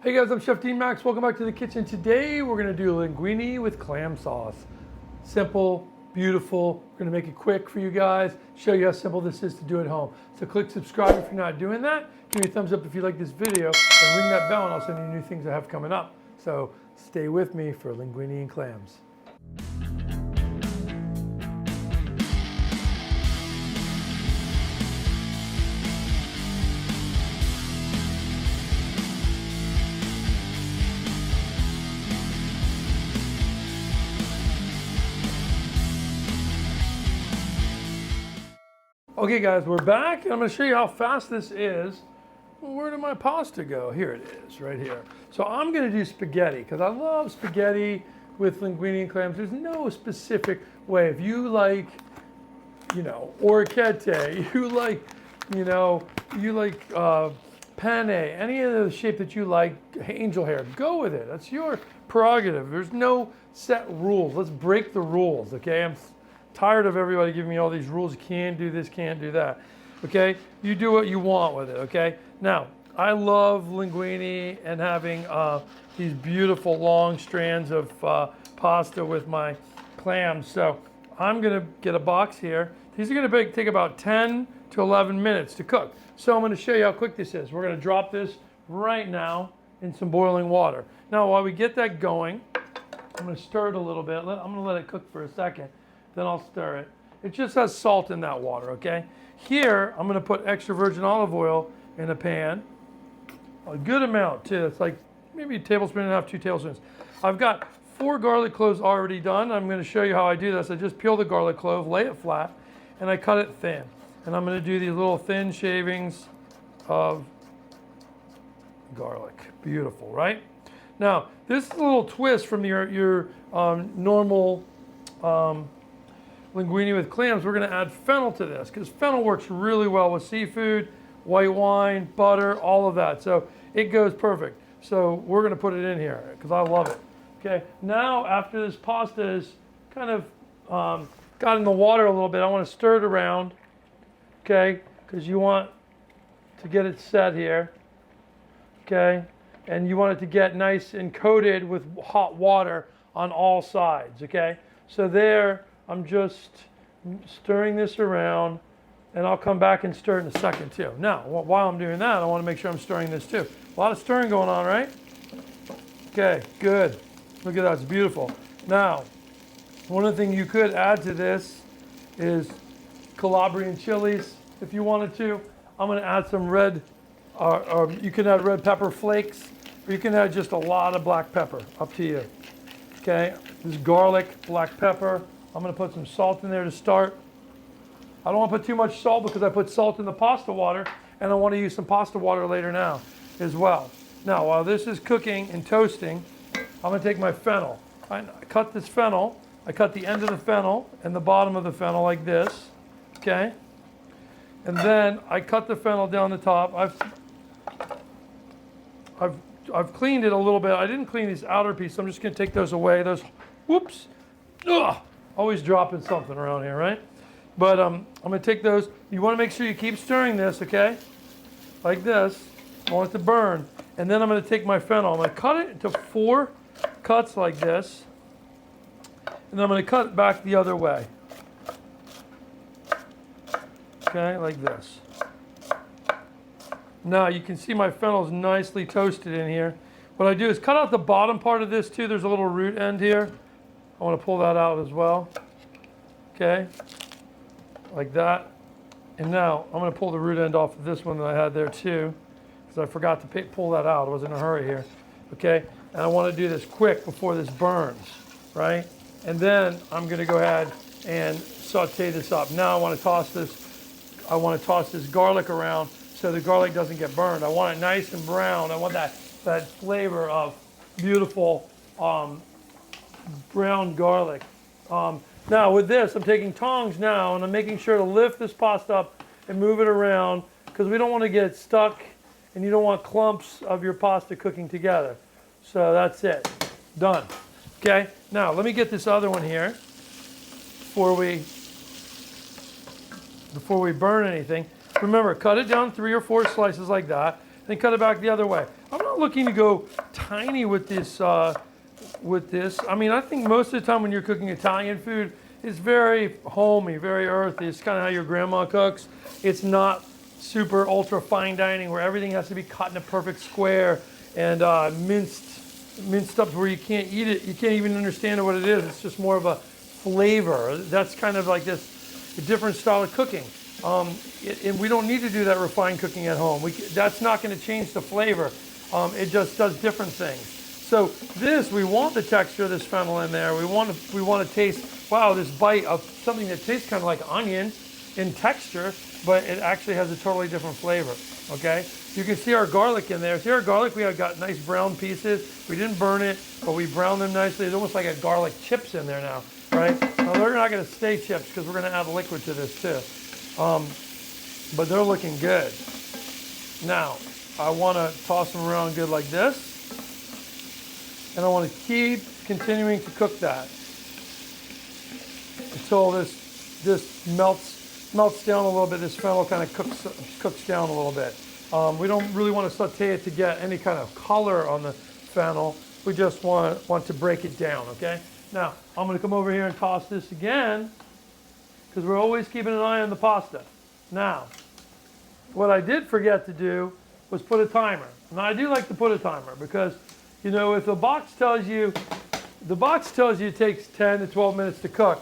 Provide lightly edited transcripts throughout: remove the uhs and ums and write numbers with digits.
Hey guys, I'm Chef Dean Max. Welcome back to the kitchen. Today we're going to do linguine with clam sauce. Simple, beautiful. We're going to make it quick for you guys, show you how simple this is to do at home. So click subscribe if you're not doing that. Give me a thumbs up if you like this video, and ring that bell and I'll send you new things I have coming up. So stay with me for linguine and clams. Okay guys, we're back and I'm going to show you how fast this is. Well, where did my pasta go? Here it is, right here. So I'm going to do spaghetti because I love spaghetti with linguine and clams. There's no specific way. If you like, orecchiette, you like penne, any of the shape that you like, angel hair, go with it. That's your prerogative. There's no set rules. Let's break the rules, okay? I'm tired of everybody giving me all these rules. You can't do this, can't do that. Okay? You do what you want with it, okay? Now, I love linguine and having these beautiful long strands of pasta with my clams. So I'm gonna get a box here. These are gonna take about 10 to 11 minutes to cook. So I'm gonna show you how quick this is. We're gonna drop this right now in some boiling water. Now, while we get that going, I'm gonna stir it a little bit. I'm gonna let it cook for a second. Then I'll stir it. It just has salt in that water, okay? Here, I'm gonna put extra virgin olive oil in a pan. A good amount too. It's like maybe a tablespoon and a half, 2 tablespoons. I've got 4 garlic cloves already done. I'm gonna show you how I do this. I just peel the garlic clove, lay it flat, and I cut it thin. And I'm gonna do these little thin shavings of garlic. Beautiful, right? Now, this is a little twist from your normal linguine with clams. We're going to add fennel to this because fennel works really well with seafood, white wine, butter, all of that. So it goes perfect. So we're going to put it in here because I love it. Okay, now after this pasta is kind of got in the water a little bit, I want to stir it around, okay, because you want to get it set here, okay, and you want it to get nice and coated with hot water on all sides, okay. So there, I'm just stirring this around, and I'll come back and stir it in a second too. Now, while I'm doing that, I want to make sure I'm stirring this too. A lot of stirring going on, right? Okay, good. Look at that, it's beautiful. Now, one of the things you could add to this is Calabrian chilies if you wanted to. I'm going to add some red, or you can add red pepper flakes, or you can add just a lot of black pepper, up to you. Okay, this is garlic, black pepper. I'm going to put some salt in there to start. I don't want to put too much salt because I put salt in the pasta water, and I want to use some pasta water later now as well. Now, while this is cooking and toasting, I'm going to take my fennel. I cut this fennel. I cut the end of the fennel and the bottom of the fennel like this, okay? And then I cut the fennel down the top. I've cleaned it a little bit. I didn't clean these outer pieces. I'm just going to take those away. Those, whoops, ugh. Always dropping something around here, right? But I'm going to take those. You want to make sure you keep stirring this, okay? Like this. I want it to burn. And then I'm going to take my fennel. I'm going to cut it into 4 cuts like this. And then I'm going to cut it back the other way. Okay, like this. Now you can see my fennel is nicely toasted in here. What I do is cut out the bottom part of this too. There's a little root end here. I want to pull that out as well. Okay, like that. And now I'm going to pull the root end off of this one that I had there too, because I forgot to pull that out. I was in a hurry here. Okay, and I want to do this quick before this burns, right? And then I'm going to go ahead and saute this up. Now I want to toss this. I want to toss this garlic around so the garlic doesn't get burned. I want it nice and brown. I want that flavor of beautiful brown garlic. Now with this, I'm taking tongs now and I'm making sure to lift this pasta up and move it around because we don't want to get it stuck and you don't want clumps of your pasta cooking together. So that's it. Done. Okay, now let me get this other one here before we burn anything. Remember, cut it down 3 or 4 slices like that, then cut it back the other way. I'm not not looking to go tiny with this. I mean, I think most of the time when you're cooking Italian food, it's very homey, very earthy. It's kind of how your grandma cooks. It's not super ultra fine dining where everything has to be cut in a perfect square and minced up where you can't eat it. You can't even understand what it is. It's just more of a flavor. That's kind of like a different style of cooking. And we don't need to do that refined cooking at home. That's not going to change the flavor. It just does different things. So we want the texture of this fennel in there. We want to taste, wow, this bite of something that tastes kind of like onion in texture, but it actually has a totally different flavor, okay? You can see our garlic in there. See our garlic? We have got nice brown pieces. We didn't burn it, but we browned them nicely. It's almost like a garlic chips in there now, right? Now they're not going to stay chips because we're going to add liquid to this too. But they're looking good. Now, I want to toss them around good like this. And I want to keep continuing to cook that until this melts down a little bit. This fennel kind of cooks down a little bit. We don't really want to saute it to get any kind of color on the fennel. We just want to break it down, okay? Now, I'm going to come over here and toss this again because we're always keeping an eye on the pasta. Now, what I did forget to do was put a timer. Now, I do like to put a timer because, you know, if the box tells you it takes 10 to 12 minutes to cook,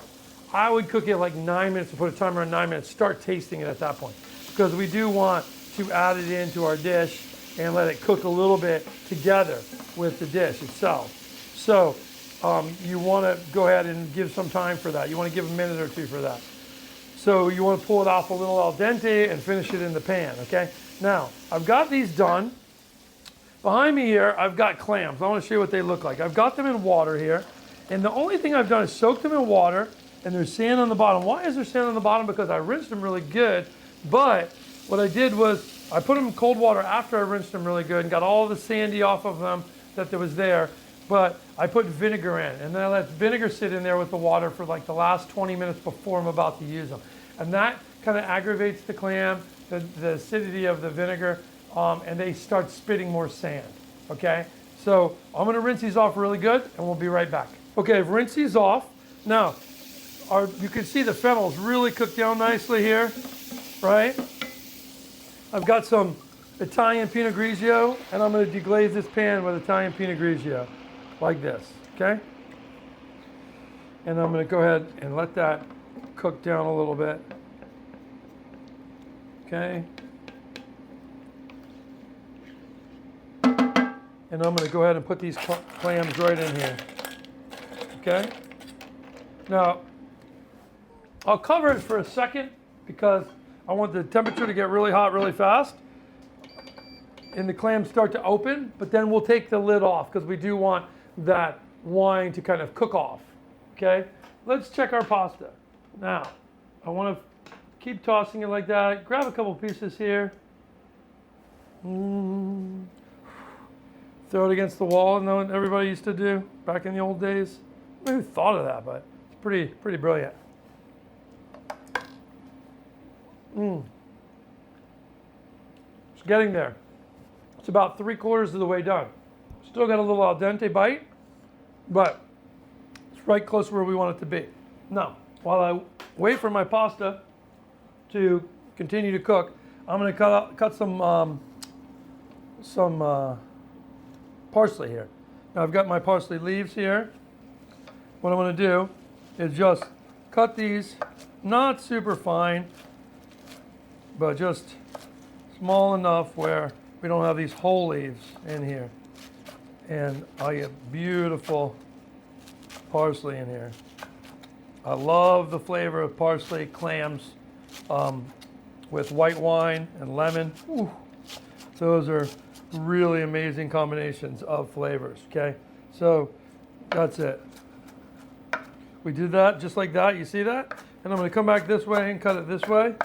I would cook it like 9 minutes to put a timer on 9 minutes. Start tasting it at that point because we do want to add it into our dish and let it cook a little bit together with the dish itself. So you want to go ahead and give some time for that. You want to give a minute or two for that. So you want to pull it off a little al dente and finish it in the pan, okay? Now, I've got these done. Behind me here, I've got clams. I want to show you what they look like. I've got them in water here. And the only thing I've done is soak them in water and there's sand on the bottom. Why is there sand on the bottom? Because I rinsed them really good. But what I did was I put them in cold water after I rinsed them really good and got all the sandy off of them that was there. But I put vinegar in and then I let vinegar sit in there with the water for like the last 20 minutes before I'm about to use them. And that kind of aggravates the clam, the acidity of the vinegar, and they start spitting more sand, okay? So I'm gonna rinse these off really good and we'll be right back. Okay, I've rinsed these off. Now, you can see the fennel's really cooked down nicely here, right? I've got some Italian Pinot Grigio and I'm gonna deglaze this pan with Italian Pinot Grigio, like this, okay? And I'm gonna go ahead and let that cook down a little bit, okay? And I'm going to go ahead and put these clams right in here, okay? Now, I'll cover it for a second because I want the temperature to get really hot really fast and the clams start to open, but then we'll take the lid off because we do want that wine to kind of cook off, okay? Let's check our pasta. Now, I want to keep tossing it like that. Grab a couple pieces here. Throw it against the wall, and what everybody used to do back in the old days. I don't know who thought of that, but it's pretty brilliant. It's getting there. It's about 3/4 of the way done. Still got a little al dente bite, but it's right close where we want it to be. Now, while I wait for my pasta to continue to cook, I'm going to cut some parsley here. Now I've got my parsley leaves here. What I'm going to do is just cut these, not super fine, but just small enough where we don't have these whole leaves in here. And I get beautiful parsley in here. I love the flavor of parsley clams with white wine and lemon. Ooh, those are really amazing combinations of flavors, okay? So that's it. We did that just like that, you see that? And I'm gonna come back this way and cut it this way.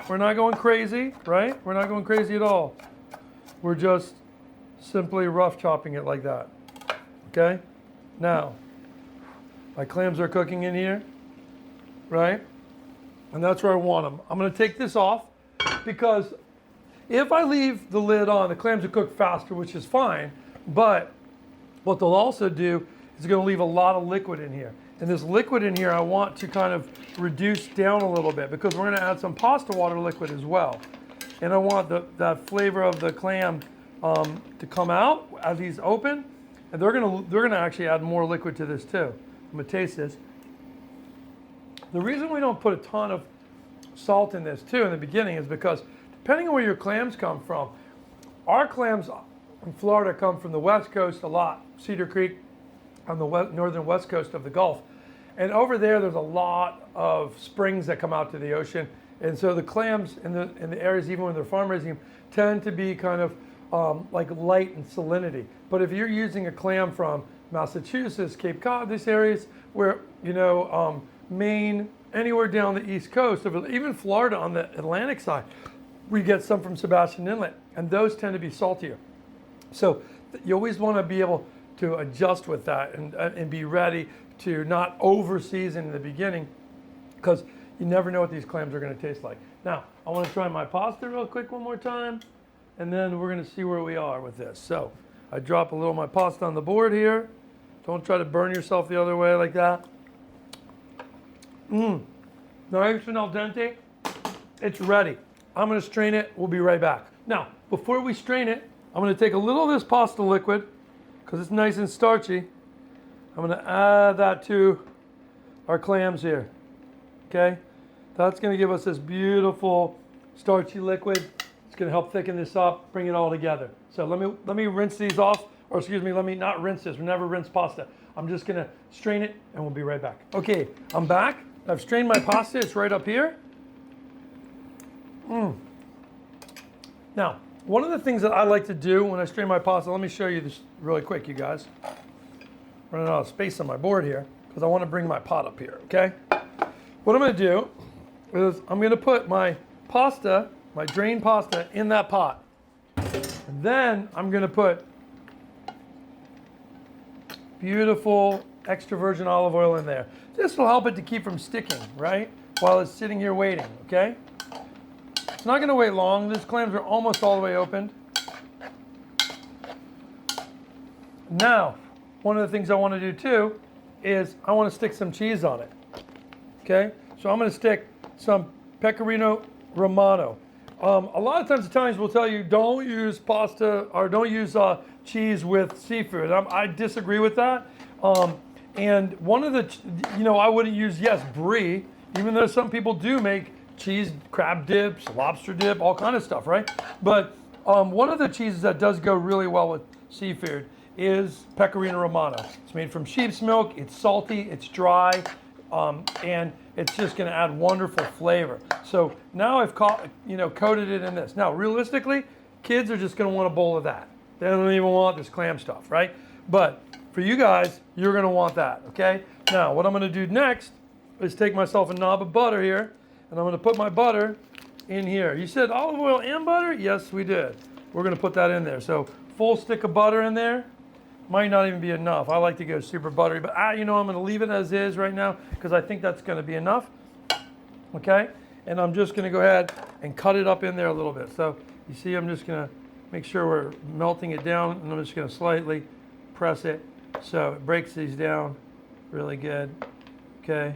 We're not going crazy, right? We're not going crazy at all. We're just simply rough chopping it like that, okay? Now, my clams are cooking in here, right? And that's where I want them. I'm gonna take this off because If I leave the lid on, the clams will cook faster, which is fine, but what they'll also do is going to leave a lot of liquid in here. And this liquid in here I want to kind of reduce down a little bit because we're going to add some pasta water liquid as well. And I want that flavor of the clam to come out as these open. And they're gonna actually add more liquid to this too. I'm gonna taste this. The reason we don't put a ton of salt in this too in the beginning is because depending on where your clams come from, our clams in Florida come from the West Coast a lot, Cedar Creek on the northern west coast of the Gulf. And over there's a lot of springs that come out to the ocean. And so the clams in the areas, even when they're farm raising them, tend to be kind of like light in salinity. But if you're using a clam from Massachusetts, Cape Cod, these areas where, Maine, anywhere down the East Coast, even Florida on the Atlantic side, we get some from Sebastian Inlet, and those tend to be saltier. So you always want to be able to adjust with that and be ready to not over season in the beginning, because you never know what these clams are going to taste like. Now, I want to try my pasta real quick one more time, and then we're going to see where we are with this. So I drop a little of my pasta on the board here. Don't try to burn yourself the other way like that. Nice and al dente. It's ready. I'm going to strain it. We'll be right back. Now, before we strain it, I'm going to take a little of this pasta liquid because it's nice and starchy. I'm going to add that to our clams here. Okay? That's going to give us this beautiful starchy liquid. It's going to help thicken this up, bring it all together. So let me rinse these off, or excuse me, let me not rinse this. We never rinse pasta. I'm just going to strain it and we'll be right back. Okay, I'm back. I've strained my pasta. It's right up here. Now, one of the things that I like to do when I strain my pasta, let me show you this really quick, you guys. Running out of space on my board here because I want to bring my pot up here, okay? What I'm going to do is I'm going to put my pasta, my drained pasta, in that pot. And then I'm going to put beautiful extra virgin olive oil in there. This will help it to keep from sticking, right? While it's sitting here waiting, okay? It's not going to wait long. These clams are almost all the way opened. Now, one of the things I want to do too is I want to stick some cheese on it, okay? So I'm going to stick some pecorino romano. A lot of times Italians will tell you don't use pasta or don't use cheese with seafood. I disagree with that. And one of the, I wouldn't use, brie, even though some people do make cheese, crab dips, lobster dip, all kind of stuff, right? But one of the cheeses that does go really well with seafood is pecorino romano. It's made from sheep's milk, it's salty, it's dry, and it's just gonna add wonderful flavor. So now I've coated it in this. Now, realistically, kids are just gonna want a bowl of that. They don't even want this clam stuff, right? But for you guys, you're gonna want that, okay? Now, what I'm gonna do next is take myself a knob of butter here, and I'm gonna put my butter in here. You said olive oil and butter? Yes, we did. We're gonna put that in there. So full stick of butter in there. Might not even be enough. I like to go super buttery, but I'm gonna leave it as is right now because I think that's gonna be enough, okay? And I'm just gonna go ahead and cut it up in there a little bit. So you see, I'm just gonna make sure we're melting it down, and I'm just gonna slightly press it so it breaks these down really good, okay?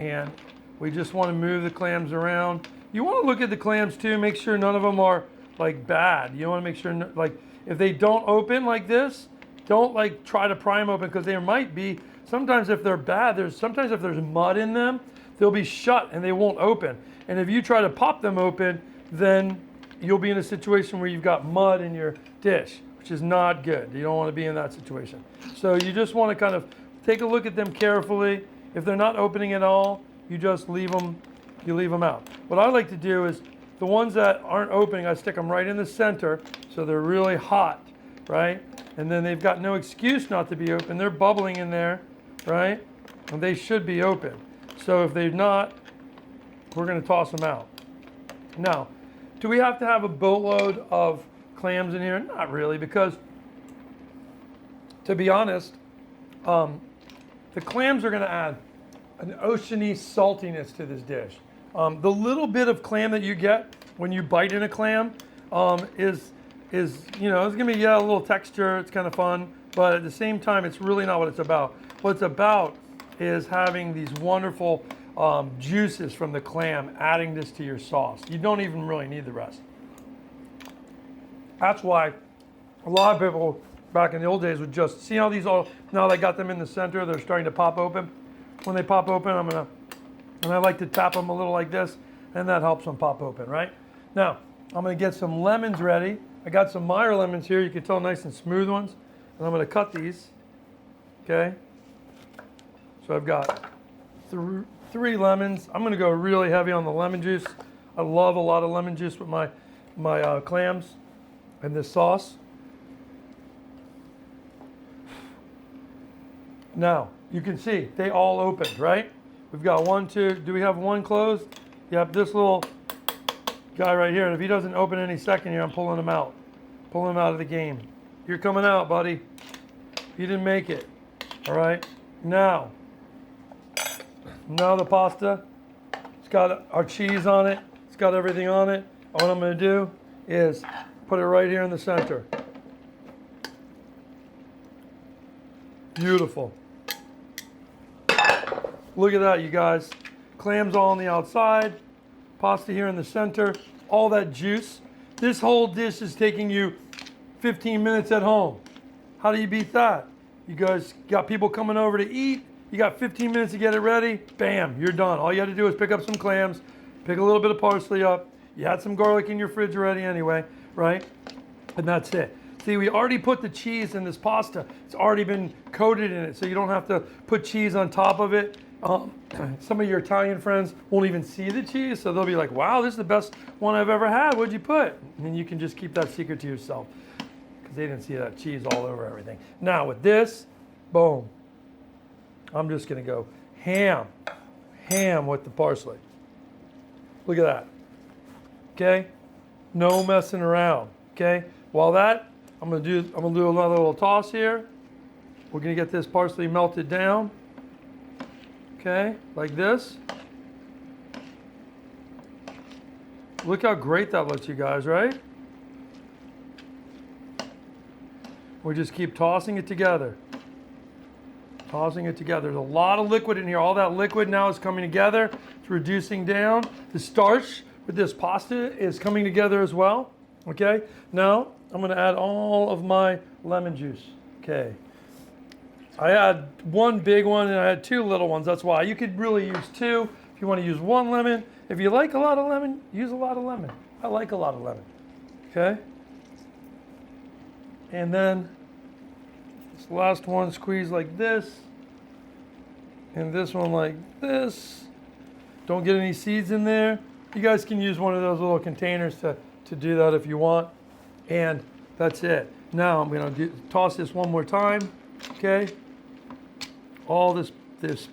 And we just wanna move the clams around. You wanna look at the clams too, make sure none of them are like bad. You wanna make sure, like, if they don't open like this, don't like try to pry them open because there might be, sometimes if they're bad, sometimes if there's mud in them, they'll be shut and they won't open. And if you try to pop them open, then you'll be in a situation where you've got mud in your dish, which is not good. You don't want to be in that situation. So you just want to kind of take a look at them carefully. If they're not opening at all, you just leave them out. What I like to do is the ones that aren't opening, I stick them right in the center so they're really hot, right? And then they've got no excuse not to be open. They're bubbling in there, right? And they should be open. So if they're not, we're gonna toss them out. Now, do we have to have a boatload of clams in here? Not really, because to be honest, the clams are gonna add an oceany saltiness to this dish. The little bit of clam that you get when you bite in a clam is you know, it's gonna be, yeah, a little texture, it's kind of fun, but at the same time, it's really not what it's about. What it's about is having these wonderful juices from the clam, adding this to your sauce. You don't even really need the rest. That's why a lot of people back in the old days would just, see how these all, now I got them in the center, they're starting to pop open. When they pop open, and I like to tap them a little like this, and that helps them pop open, right? Now, I'm gonna get some lemons ready. I got some Meyer lemons here, you can tell, nice and smooth ones. And I'm gonna cut these, okay? So I've got three lemons. I'm gonna go really heavy on the lemon juice. I love a lot of lemon juice with my clams and this sauce. Now, you can see they all opened, right? We've got 1, 2, do we have one closed? Yep, this little guy right here, and if he doesn't open any second here, I'm pulling him out. Pulling him out of the game. You're coming out, buddy. You didn't make it, all right? Now the pasta, it's got our cheese on it, it's got everything on it. What I'm gonna do is put it right here in the center. Beautiful. Look at that, you guys. Clams all on the outside, pasta here in the center, all that juice. This whole dish is taking you 15 minutes at home. How do you beat that? You guys got people coming over to eat, you got 15 minutes to get it ready, bam, you're done. All you had to do is pick up some clams, pick a little bit of parsley up, you had some garlic in your fridge already anyway, right? And that's it. See, we already put the cheese in this pasta. It's already been coated in it, so you don't have to put cheese on top of it. Some of your Italian friends won't even see the cheese, so they'll be like, wow, this is the best one I've ever had. What'd you put? And you can just keep that secret to yourself because they didn't see that cheese all over everything. Now with this, boom, I'm just gonna go ham with the parsley. Look at that, okay? No messing around, okay? While that, I'm gonna do another little toss here. We're gonna get this parsley melted down. Okay, like this. Look how great that looks, you guys, right? We just keep tossing it together. Tossing it together. There's a lot of liquid in here. All that liquid now is coming together. It's reducing down. The starch with this pasta is coming together as well. Okay, now I'm gonna add all of my lemon juice. Okay. I had one big one and I had 2 little ones. That's why. You could really use 2 if you want to use 1 lemon. If you like a lot of lemon, use a lot of lemon. I like a lot of lemon. Okay? And then this last one, squeeze like this. And this one like this. Don't get any seeds in there. You guys can use one of those little containers to do that if you want. And that's it. Now I'm going to toss this one more time. Okay? All this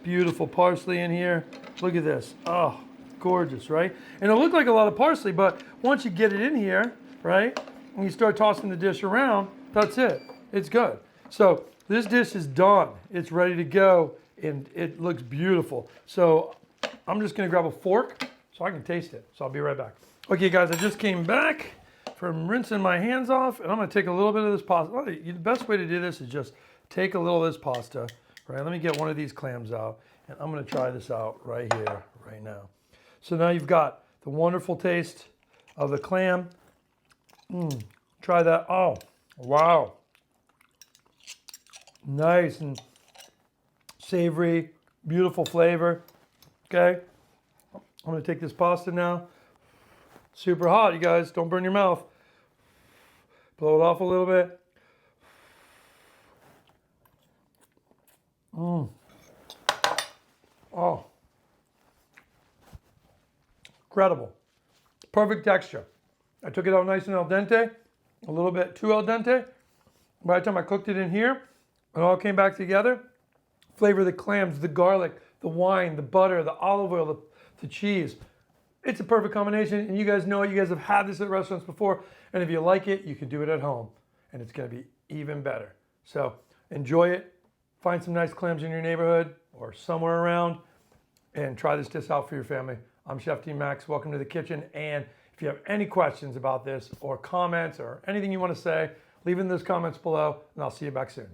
beautiful parsley in here. Look at this. Oh, gorgeous, right? And it'll look like a lot of parsley, but once you get it in here, right, and you start tossing the dish around, that's it. It's good. So this dish is done. It's ready to go, and it looks beautiful. So I'm just gonna grab a fork so I can taste it. So I'll be right back. Okay, guys, I just came back from rinsing my hands off, and I'm gonna take a little bit of this pasta. The best way to do this is just take a little of this pasta. Right, let me get one of these clams out, and I'm gonna try this out right here, right now. So now you've got the wonderful taste of the clam. Try that. Oh, wow. Nice and savory, beautiful flavor. Okay, I'm gonna take this pasta now. Super hot, you guys, don't burn your mouth. Blow it off a little bit. Oh, incredible. Perfect texture. I took it out nice and al dente, a little bit too al dente. By the time I cooked it in here, it all came back together. Flavor of the clams, the garlic, the wine, the butter, the olive oil, the cheese. It's a perfect combination, and you guys know it. You guys have had this at restaurants before, and if you like it, you can do it at home, and it's gonna be even better. So enjoy it. Find some nice clams in your neighborhood or somewhere around and try this dish out for your family. I'm Chef T Max. Welcome to the kitchen. And if you have any questions about this or comments or anything you want to say, leave in those comments below, and I'll see you back soon.